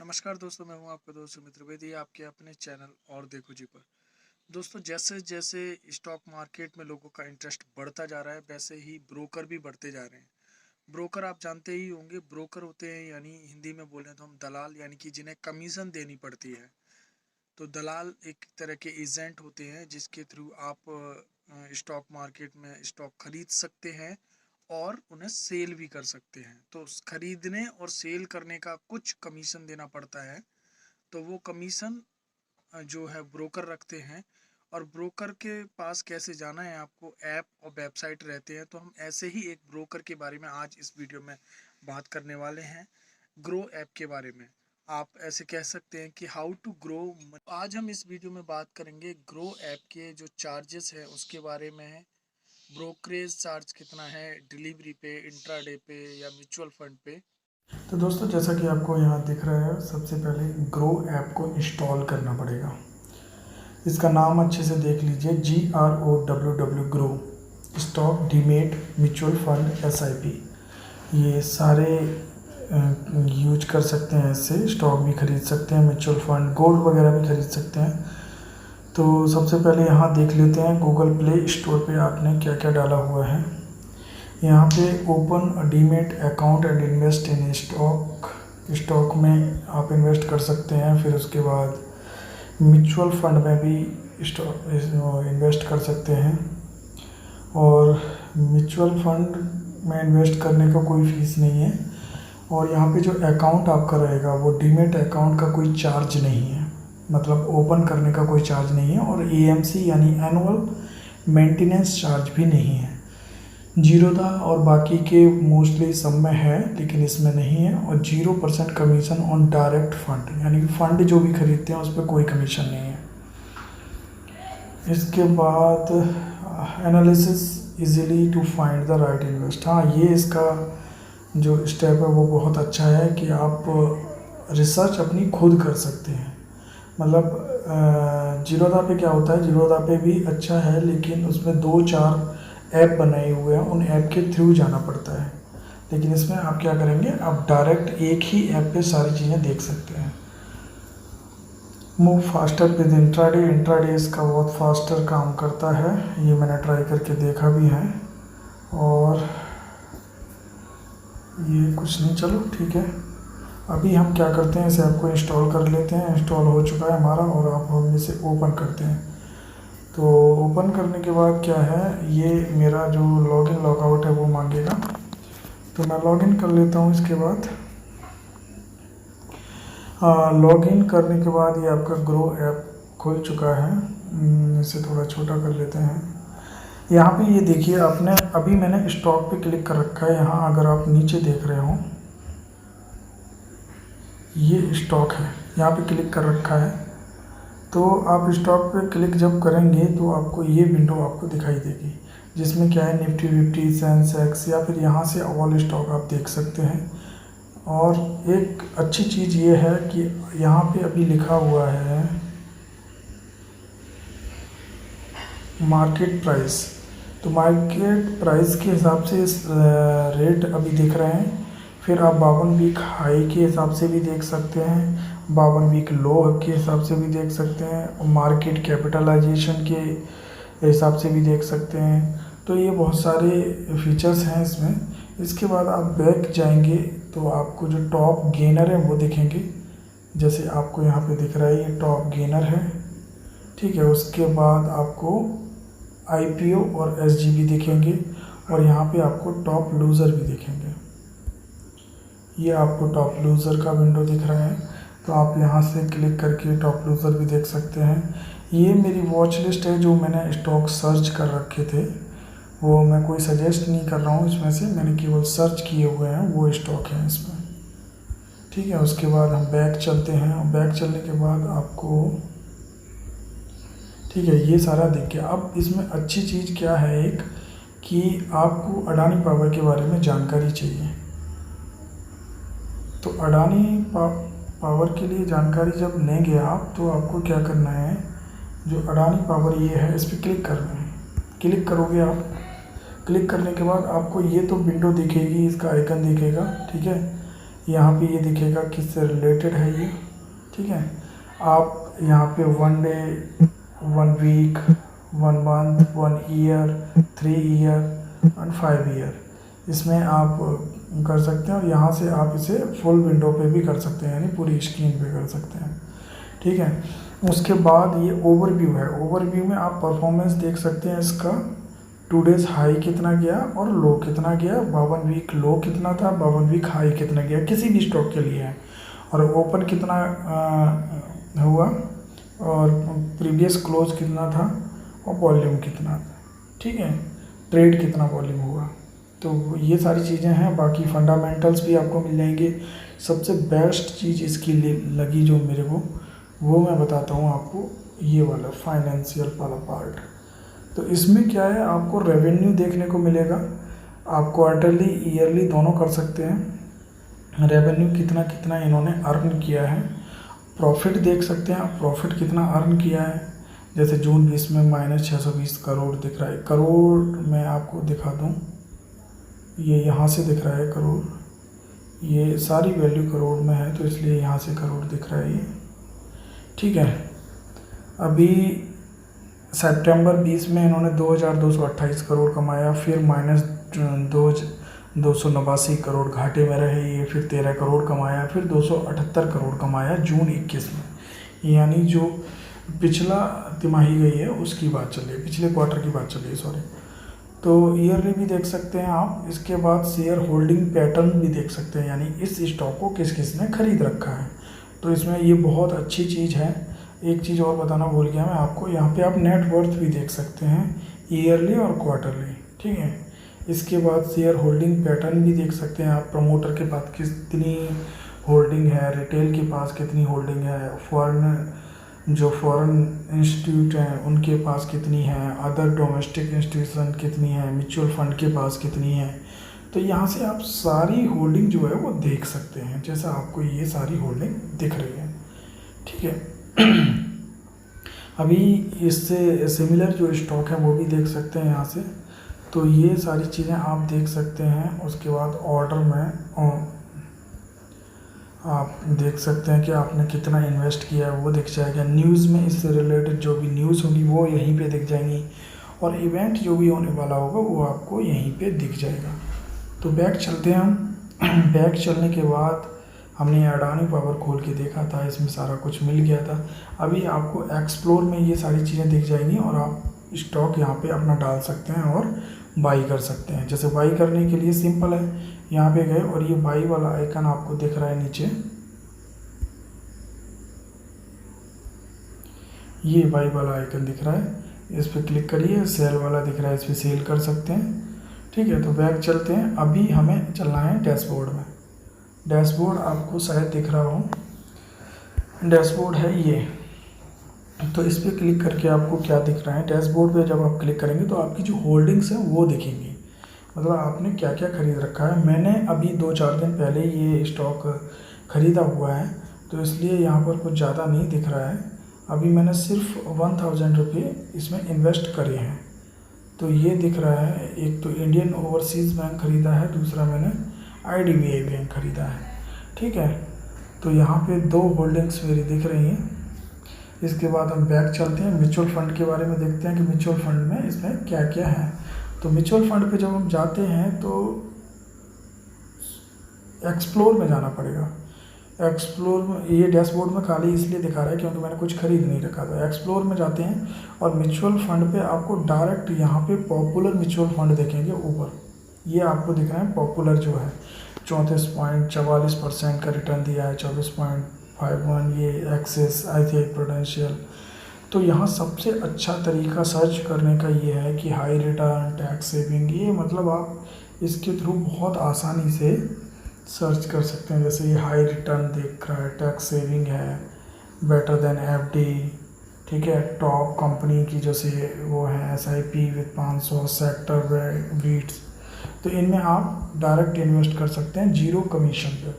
नमस्कार दोस्तों, मैं हूं आपका दोस्त सुमित त्रिवेदी आपके अपने चैनल और देखो जी पर। दोस्तों, जैसे जैसे स्टॉक मार्केट में लोगों का इंटरेस्ट बढ़ता जा रहा है, वैसे ही ब्रोकर भी बढ़ते जा रहे हैं। ब्रोकर आप जानते ही होंगे, ब्रोकर होते हैं यानी हिंदी में बोलें तो हम दलाल, यानी कि जिन्हें कमीशन देनी पड़ती है। तो दलाल एक तरह के एजेंट होते हैं जिसके थ्रू आप स्टॉक मार्केट में स्टॉक खरीद सकते हैं और उन्हें सेल भी कर सकते हैं। तो खरीदने और सेल करने का कुछ कमीशन देना पड़ता है। तो वो कमीशन जो है ब्रोकर रखते हैं। और ब्रोकर के पास कैसे जाना है, आपको ऐप और वेबसाइट रहते हैं। तो हम ऐसे ही एक ब्रोकर के बारे में आज इस वीडियो में बात करने वाले हैं, ग्रो ऐप के बारे में। आप ऐसे कह सकते हैं कि हाउ टू ग्रो। आज हम इस वीडियो में बात करेंगे ग्रो ऐप के जो चार्जेस है उसके बारे में। ब्रोकरेज चार्ज कितना है डिलीवरी पे, इंट्राडे पे या म्यूचुअल फंड पे। तो दोस्तों, जैसा कि आपको यहाँ दिख रहा है, सबसे पहले ग्रो ऐप को इंस्टॉल करना पड़ेगा। इसका नाम अच्छे से देख लीजिए, GROWW grow. Stock, demat, mutual fund, SIP, ये सारे यूज कर सकते हैं। इससे स्टॉक भी खरीद सकते हैं, म्यूचुअल फंड, गोल्ड वगैरह भी खरीद सकते हैं। तो सबसे पहले यहाँ देख लेते हैं गूगल प्ले स्टोर पे आपने क्या क्या डाला हुआ है। यहाँ पे open demat account and invest in stock में आप इन्वेस्ट कर सकते हैं। फिर उसके बाद म्यूचुअल फंड में भी इन्वेस्ट कर सकते हैं। और म्यूचुअल फंड में इन्वेस्ट करने का कोई फीस नहीं है। और यहाँ पे जो अकाउंट आपका रहेगा वो डीमेट अकाउंट का कोई चार्ज नहीं है, मतलब ओपन करने का कोई चार्ज नहीं है। और AMC यानी एनुअल मेंटेनेंस चार्ज भी नहीं है। जीरोधा और बाकी के मोस्टली सब में है, लेकिन इसमें नहीं है। और 0% कमीशन ऑन डायरेक्ट फंड, यानी कि फंड जो भी खरीदते हैं उस पर कोई कमीशन नहीं है। इसके बाद analysis easily to find the right invest. हाँ, ये इसका जो स्टेप है वो बहुत अच्छा है कि आप रिसर्च अपनी खुद कर सकते हैं। मतलब जीरोधा पे क्या होता है, जीरोधा पे भी अच्छा है, लेकिन उसमें 2-4 ऐप बनाए हुए हैं, उन ऐप के थ्रू जाना पड़ता है। लेकिन इसमें आप क्या करेंगे, आप डायरेक्ट एक ही ऐप पे सारी चीज़ें देख सकते हैं। Move faster with intraday. Intraday इसका बहुत फास्टर काम करता है, ये मैंने ट्राई करके देखा भी है। और ये कुछ नहीं, चलो ठीक है। अभी हम क्या करते हैं, इस ऐप को इंस्टॉल कर लेते हैं। इंस्टॉल हो चुका है हमारा, और आप हम इसे ओपन करते हैं। तो ओपन करने के बाद क्या है, ये मेरा जो लॉगिन लॉगआउट है वो मांगेगा। तो मैं लॉगिन कर लेता हूँ। इसके बाद लॉगिन करने के बाद ये आपका ग्रो ऐप खुल चुका है। इसे थोड़ा छोटा कर लेते हैं। यहाँ पे ये देखिए, आपने अभी मैंने स्टॉक पे क्लिक कर रखा है। यहाँ अगर आप नीचे देख रहे हो, ये स्टॉक है, यहाँ पे क्लिक कर रखा है। तो आप स्टॉक पे क्लिक जब करेंगे तो आपको ये विंडो आपको दिखाई देगी, जिसमें क्या है, निफ्टी 50, सेंसेक्स, या फिर यहाँ से ऑल स्टॉक आप देख सकते हैं। और एक अच्छी चीज़ ये है कि यहाँ पे अभी लिखा हुआ है मार्केट प्राइस। तो मार्केट प्राइस के हिसाब से इस रेट अभी दिख रहे हैं। फिर आप 52 वीक हाई के हिसाब से भी देख सकते हैं, 52 वीक लो के हिसाब से भी देख सकते हैं, और मार्केट कैपिटलाइजेशन के हिसाब से भी देख सकते हैं। तो ये बहुत सारे फीचर्स हैं इसमें। इसके बाद आप बैक जाएंगे तो आपको जो टॉप गेनर है वो दिखेंगे। जैसे आपको यहाँ पे दिख रहा है, ये टॉप गेनर है, ठीक है। उसके बाद आपको IPO और SGB दिखेंगे, और यहाँ पे आपको टॉप लूज़र भी दिखेंगे। ये आपको टॉप लूज़र का विंडो दिख रहा है, तो आप यहाँ से क्लिक करके टॉप लूज़र भी देख सकते हैं। ये मेरी वॉच लिस्ट है, जो मैंने स्टॉक सर्च कर रखे थे। वो मैं कोई सजेस्ट नहीं कर रहा हूँ इसमें से, मैंने केवल सर्च किए हुए हैं, वो स्टॉक हैं इसमें, ठीक है। उसके बाद हम बैक चलते हैं, और बैक चलने के बाद आपको, ठीक है, ये सारा दिख गया। अब इसमें अच्छी चीज़ क्या है, एक कि आपको अडानी पावर के बारे में जानकारी चाहिए। तो अडानी पावर के लिए जानकारी जब लेंगे आप, तो आपको क्या करना है, जो अडानी पावर ये है, इस पर क्लिक करना है। क्लिक करोगे आप, क्लिक करने के बाद आपको ये तो विंडो दिखेगी, इसका आइकन दिखेगा, ठीक है। यहाँ पे ये दिखेगा किससे रिलेटेड है ये, ठीक है। आप यहाँ पे 1 day, 1 week, 1 month, 1 year, 3 year and 5 year, इसमें आप कर सकते हैं। और यहाँ से आप इसे फुल विंडो पे भी कर सकते हैं, यानी पूरी स्क्रीन पे कर सकते हैं, ठीक है। उसके बाद ये ओवरव्यू है। ओवरव्यू में आप परफॉर्मेंस देख सकते हैं इसका, 2 डेज़ हाई कितना गया और लो कितना गया, 52 वीक लो कितना था, 52 वीक हाई कितना गया, किसी भी स्टॉक के लिए है। और ओपन कितना हुआ और प्रीवियस क्लोज कितना था और वॉल्यूम कितना था, ठीक है, ट्रेड कितना वॉल्यूम हुआ। तो ये सारी चीज़ें हैं। बाकी फंडामेंटल्स भी आपको मिल जाएंगे। सबसे बेस्ट चीज़ इसकी लगी जो मेरे को, वो मैं बताता हूँ आपको, ये वाला फाइनेंशियल वाला पार्ट। तो इसमें क्या है, आपको रेवेन्यू देखने को मिलेगा। आप क्वार्टरली, ईयरली दोनों कर सकते हैं। रेवेन्यू कितना कितना इन्होंने अर्न किया है। प्रॉफिट देख सकते हैं आप, प्रॉफिट कितना अर्न किया है। जैसे जून 20 में -620 करोड़ दिख रहा है। करोड़ मैं आपको दिखा दूँ, ये यहाँ से दिख रहा है करोड़, ये सारी वैल्यू करोड़ में है तो इसलिए यहाँ से करोड़ दिख रहा है ये, ठीक है। अभी सितंबर 20 में इन्होंने 2228 करोड़ कमाया, फिर -289 करोड़ घाटे में रहे ये, फिर 13 करोड़ कमाया, फिर 278 करोड़ कमाया जून 21 में। यानी जो पिछला तिमाही गई है उसकी बात चल रही है, पिछले क्वार्टर की बात चल रही है, सॉरी। तो ईयरली भी देख सकते हैं आप। इसके बाद शेयर होल्डिंग पैटर्न भी देख सकते हैं, यानी इस स्टॉक को किस किस ने खरीद रखा है। तो इसमें ये बहुत अच्छी चीज़ है। एक चीज़ और बताना भूल गया मैं आपको, यहाँ पे आप नेट वर्थ भी देख सकते हैं, ईयरली और क्वार्टरली, ठीक है। इसके बाद शेयर होल्डिंग पैटर्न भी देख सकते हैं आप, प्रमोटर के पास कितनी होल्डिंग है, रिटेल के पास कितनी होल्डिंग है, फॉरेन इंस्टीट्यूट हैं उनके पास कितनी है, अदर डोमेस्टिक इंस्टीट्यूशन कितनी है, म्यूचुअल फंड के पास कितनी है। तो यहाँ से आप सारी होल्डिंग जो है वो देख सकते हैं, जैसा आपको ये सारी होल्डिंग दिख रही है, ठीक है। अभी इससे सिमिलर जो स्टॉक है वो भी देख सकते हैं यहाँ से। तो ये सारी चीज़ें आप देख सकते हैं। उसके बाद ऑर्डर में आप देख सकते हैं कि आपने कितना इन्वेस्ट किया है वो दिख जाएगा। न्यूज़ में इससे रिलेटेड जो भी न्यूज़ होगी वो यहीं पे दिख जाएंगी, और इवेंट जो भी होने वाला होगा वो आपको यहीं पे दिख जाएगा। तो बैक चलते हैं हम। बैक चलने के बाद हमने अडानी पावर खोल के देखा था, इसमें सारा कुछ मिल गया था। अभी आपको एक्सप्लोर में ये सारी चीज़ें दिख जाएंगी और आप स्टॉक यहाँ पे अपना डाल सकते हैं और बाई कर सकते हैं। जैसे बाई करने के लिए सिंपल है, यहाँ पे गए और ये बाई वाला आइकन आपको दिख रहा है नीचे, ये बाई वाला आइकन दिख रहा है, इस पर क्लिक करिए। सेल वाला दिख रहा है, इस पर सेल कर सकते हैं, ठीक है। तो बैक चलते हैं। अभी हमें चलना है डैशबोर्ड में। डैशबोर्ड आपको शायद दिख रहा हो, डैशबोर्ड है ये। तो इस पर क्लिक करके आपको क्या दिख रहा है, डैशबोर्ड पे जब आप क्लिक करेंगे तो आपकी जो होल्डिंग्स हैं वो दिखेंगी, मतलब आपने क्या क्या खरीद रखा है। मैंने अभी 2-4 दिन पहले ये स्टॉक ख़रीदा हुआ है, तो इसलिए यहाँ पर कुछ ज़्यादा नहीं दिख रहा है। अभी मैंने सिर्फ 1000 रुपये इसमें इन्वेस्ट करे हैं, तो ये दिख रहा है। एक तो इंडियन ओवरसीज़ बैंक ख़रीदा है, दूसरा मैंने IDBI बैंक ख़रीदा है, ठीक है। तो यहाँ पे 2 होल्डिंग्स मेरी दिख रही हैं। इसके बाद हम बैक चलते हैं, म्यूचुअल फंड के बारे में देखते हैं कि म्यूचुअल फंड में इसमें क्या क्या है। तो म्यूचुअल फंड पे जब हम जाते हैं तो एक्सप्लोर में जाना पड़ेगा। एक्सप्लोर में, ये डैशबोर्ड में खाली इसलिए दिखा रहा है क्योंकि मैंने कुछ खरीद नहीं रखा था। एक्सप्लोर में जाते हैं और म्यूचुअल फंड पे आपको डायरेक्ट यहाँ पे पॉपुलर म्यूचुअल फंड देखेंगे ऊपर, ये आपको दिख रहा है पॉपुलर जो है 34.44% का रिटर्न दिया है, 24.51 ये एक्सिस, ICICI प्रूडेंशियल। तो यहाँ सबसे अच्छा तरीका सर्च करने का ये है कि हाई रिटर्न, टैक्स सेविंग, ये मतलब आप इसके थ्रू बहुत आसानी से सर्च कर सकते हैं। जैसे ये हाई रिटर्न देख रहा है, टैक्स सेविंग है, बेटर देन FD, ठीक है। टॉप कंपनी की जैसे वो है SIP विद 500 सेक्टर बीट्स, तो इनमें आप डायरेक्ट इन्वेस्ट कर सकते हैं जीरो कमीशन पे,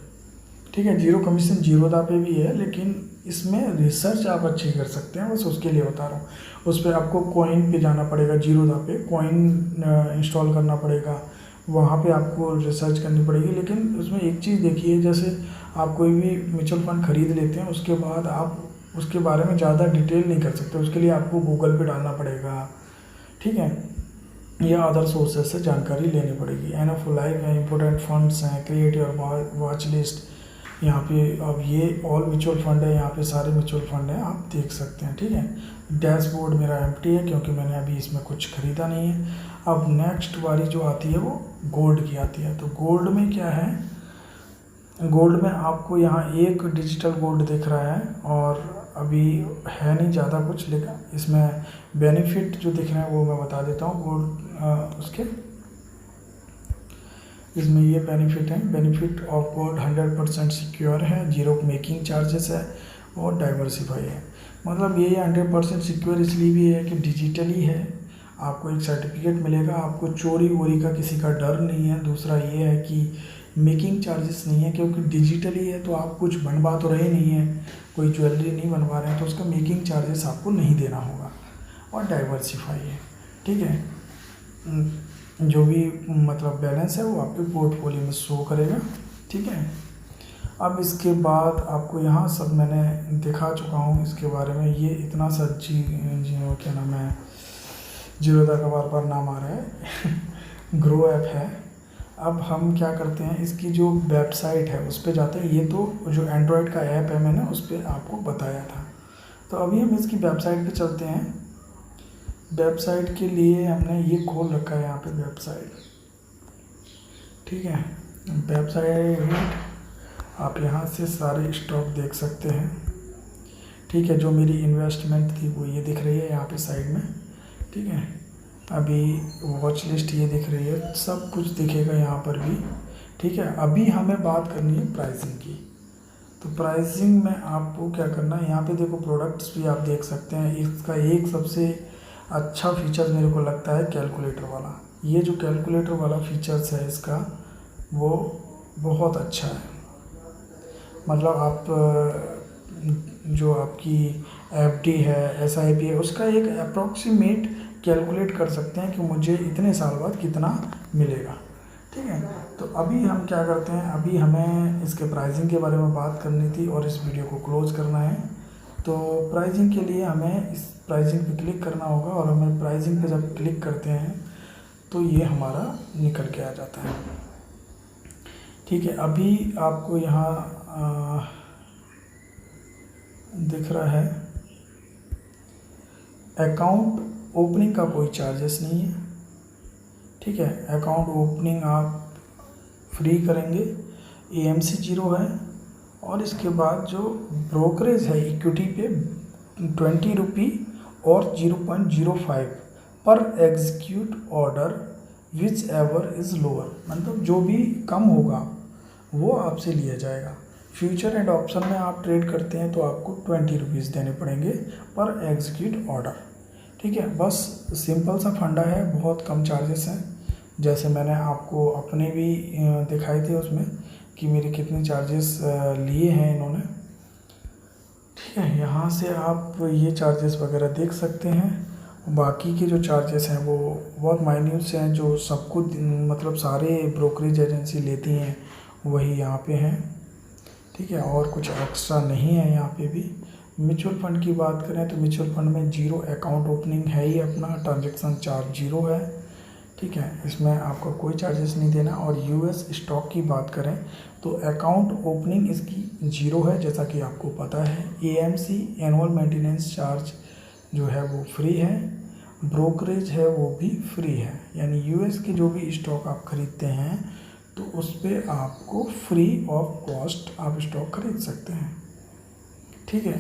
ठीक है। जीरो कमीशन जीरोदा पे भी है, लेकिन इसमें रिसर्च आप अच्छी कर सकते हैं, बस उसके लिए बता रहा हूँ। उस पर आपको कॉइन पे जाना पड़ेगा, जीरोदा पे कॉइन इंस्टॉल करना पड़ेगा, वहाँ पे आपको रिसर्च करनी पड़ेगी। लेकिन उसमें एक चीज़ देखिए, जैसे आप कोई भी म्यूचुअल फंड खरीद लेते हैं, उसके बाद आप उसके बारे में ज़्यादा डिटेल नहीं कर सकते, उसके लिए आपको गूगल पे डालना पड़ेगा, ठीक है, या अदर सोर्सेज से जानकारी लेनी पड़ेगी। एनएफ लाइफ है, इंपॉर्टेंट फंड्स हैं, क्रिएट योर वॉच लिस्ट, यहाँ पे अब ये ऑल म्यूचुअल फंड है, यहाँ पे सारे म्यूचुअल फंड हैं, आप देख सकते हैं, ठीक है। डैशबोर्ड मेरा एम्प्टी है क्योंकि मैंने अभी इसमें कुछ खरीदा नहीं है। अब नेक्स्ट वाली जो आती है वो गोल्ड की आती है। तो गोल्ड में क्या है, गोल्ड में आपको यहाँ एक डिजिटल गोल्ड दिख रहा है और अभी है नहीं ज़्यादा कुछ, लेकिन इसमें बेनिफिट जो दिख रहे हैं वो मैं बता देता हूँ। गोल्ड उसके इसमें ये बेनिफिट है, बेनिफिट ऑफ गोल्ड 100% सिक्योर है, जीरो मेकिंग चार्जेस है और डाइवर्सिफाई है। मतलब ये 100% सिक्योर इसलिए भी है कि डिजिटली है, आपको एक सर्टिफिकेट मिलेगा, आपको चोरी वोरी का किसी का डर नहीं है। दूसरा ये है कि मेकिंग चार्जेस नहीं है, क्योंकि डिजिटली है तो आप कुछ बनवा तो रहे नहीं है, कोई ज्वेलरी नहीं बनवा रहे हैं, तो उसका मेकिंग चार्जेस आपको नहीं देना होगा। और डाइवर्सिफाई है, ठीक है, जो भी मतलब बैलेंस है वो आपके पोर्टफोलियो में शो करेगा, ठीक है। अब इसके बाद आपको यहाँ सब मैंने दिखा चुका हूँ इसके बारे में। ये इतना सा क्या नाम है, जीरोधा का बार बार नाम आ रहा है ग्रो ऐप है। अब हम क्या करते हैं, इसकी जो वेबसाइट है उस पर जाते हैं। ये तो जो एंड्रॉयड का ऐप है मैंने उस पर आपको बताया था। तो अभी हम इसकी वेबसाइट पे चलते हैं। वेबसाइट के लिए हमने ये खोल रखा है यहाँ पे वेबसाइट, ठीक है। वेबसाइट आप यहाँ से सारे स्टॉक देख सकते हैं, ठीक है। जो मेरी इन्वेस्टमेंट थी वो ये दिख रही है यहाँ पे साइड में, ठीक है। अभी वॉच लिस्ट ये दिख रही है, सब कुछ दिखेगा यहाँ पर भी, ठीक है। अभी हमें बात करनी है प्राइसिंग की। तो प्राइसिंग में आपको क्या करना है, यहाँ पे देखो प्रोडक्ट्स भी आप देख सकते हैं। इसका एक सबसे अच्छा फीचर मेरे को लगता है कैलकुलेटर वाला। ये जो कैलकुलेटर वाला फीचर्स है इसका, वो बहुत अच्छा है। मतलब आप जो आपकी एफडी है, एसआईपी है, उसका एक अप्रॉक्सीमेट कैलकुलेट कर सकते हैं कि मुझे इतने साल बाद कितना मिलेगा, ठीक है। तो अभी हम क्या करते हैं, अभी हमें इसके प्राइसिंग के बारे में बात करनी थी और इस वीडियो को क्लोज करना है। तो प्राइसिंग के लिए हमें इस प्राइसिंग पे क्लिक करना होगा और हमें प्राइसिंग पे जब क्लिक करते हैं तो ये हमारा निकल के आ जाता है, ठीक है। अभी आपको यहाँ दिख रहा है अकाउंट ओपनिंग का कोई चार्जेस नहीं है, ठीक है। अकाउंट ओपनिंग आप फ्री करेंगे, एएमसी 0 है। और इसके बाद जो ब्रोकरेज है इक्विटी पे 20 रुपी और 0.05 पर execute order which ever is lower, मतलब जो भी कम होगा वो आपसे लिया जाएगा। फ्यूचर एंड ऑप्शन में आप ट्रेड करते हैं तो आपको 20 रुपीज़ देने पड़ेंगे पर एग्जीक्यूट ऑर्डर, ठीक है। बस सिंपल सा फंडा है, बहुत कम चार्जेस हैं। जैसे मैंने आपको अपने भी दिखाए थे उसमें कि मेरे कितने चार्जेस लिए हैं इन्होंने, ठीक है। यहाँ से आप ये चार्जेस वगैरह देख सकते हैं। बाकी के जो चार्जेस हैं वो बहुत माइन्यूट से हैं, जो सबको मतलब सारे ब्रोकरेज एजेंसी लेती हैं वही यहाँ पे हैं, ठीक है। और कुछ एक्स्ट्रा नहीं है यहाँ पे भी। म्यूचुअल फंड की बात करें तो म्यूचुअल फंड में 0 अकाउंट ओपनिंग है ही अपना, ट्रांजैक्शन चार्ज 0 है, ठीक है। इसमें आपको कोई चार्जेस नहीं देना। और यूएस स्टॉक की बात करें तो अकाउंट ओपनिंग इसकी 0 है, जैसा कि आपको पता है। एएमसी एनुअल मेंटेनेंस चार्ज जो है वो फ्री है, ब्रोकरेज है वो भी फ्री है। यानी यूएस के जो भी स्टॉक आप खरीदते हैं तो उस पर आपको फ्री ऑफ कॉस्ट आप स्टॉक खरीद सकते हैं, ठीक है।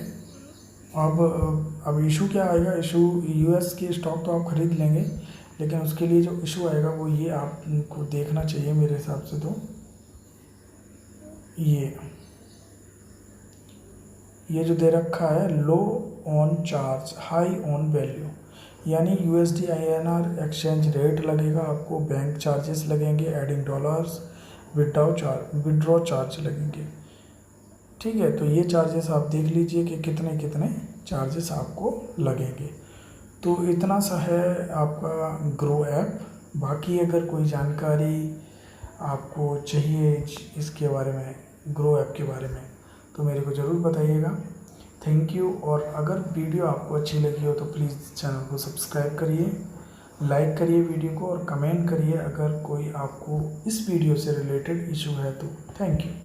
अब इशू क्या आएगा, इशू यूएस के स्टॉक तो आप खरीद लेंगे, लेकिन उसके लिए जो इशू आएगा वो ये आपको देखना चाहिए मेरे हिसाब से। तो ये जो दे रखा है लो on charge high on value, यानी यूएसडी आईएनआर एक्सचेंज रेट लगेगा आपको, बैंक चार्जेस लगेंगे, एडिंग डॉलर्स, विड्रॉ चार्ज लगेंगे, ठीक है। तो ये चार्जेस आप देख लीजिए कि कितने कितने चार्जेस आपको लगेंगे। तो इतना सा है आपका ग्रो ऐप। बाकी अगर कोई जानकारी आपको चाहिए इसके बारे में, ग्रो ऐप के बारे में, तो मेरे को ज़रूर बताइएगा। Thank you. और अगर वीडियो आपको अच्छी लगी हो तो प्लीज़ चैनल को सब्सक्राइब करिए, लाइक करिए वीडियो को और कमेंट करिए अगर कोई आपको इस वीडियो से रिलेटेड इशू है तो। Thank you.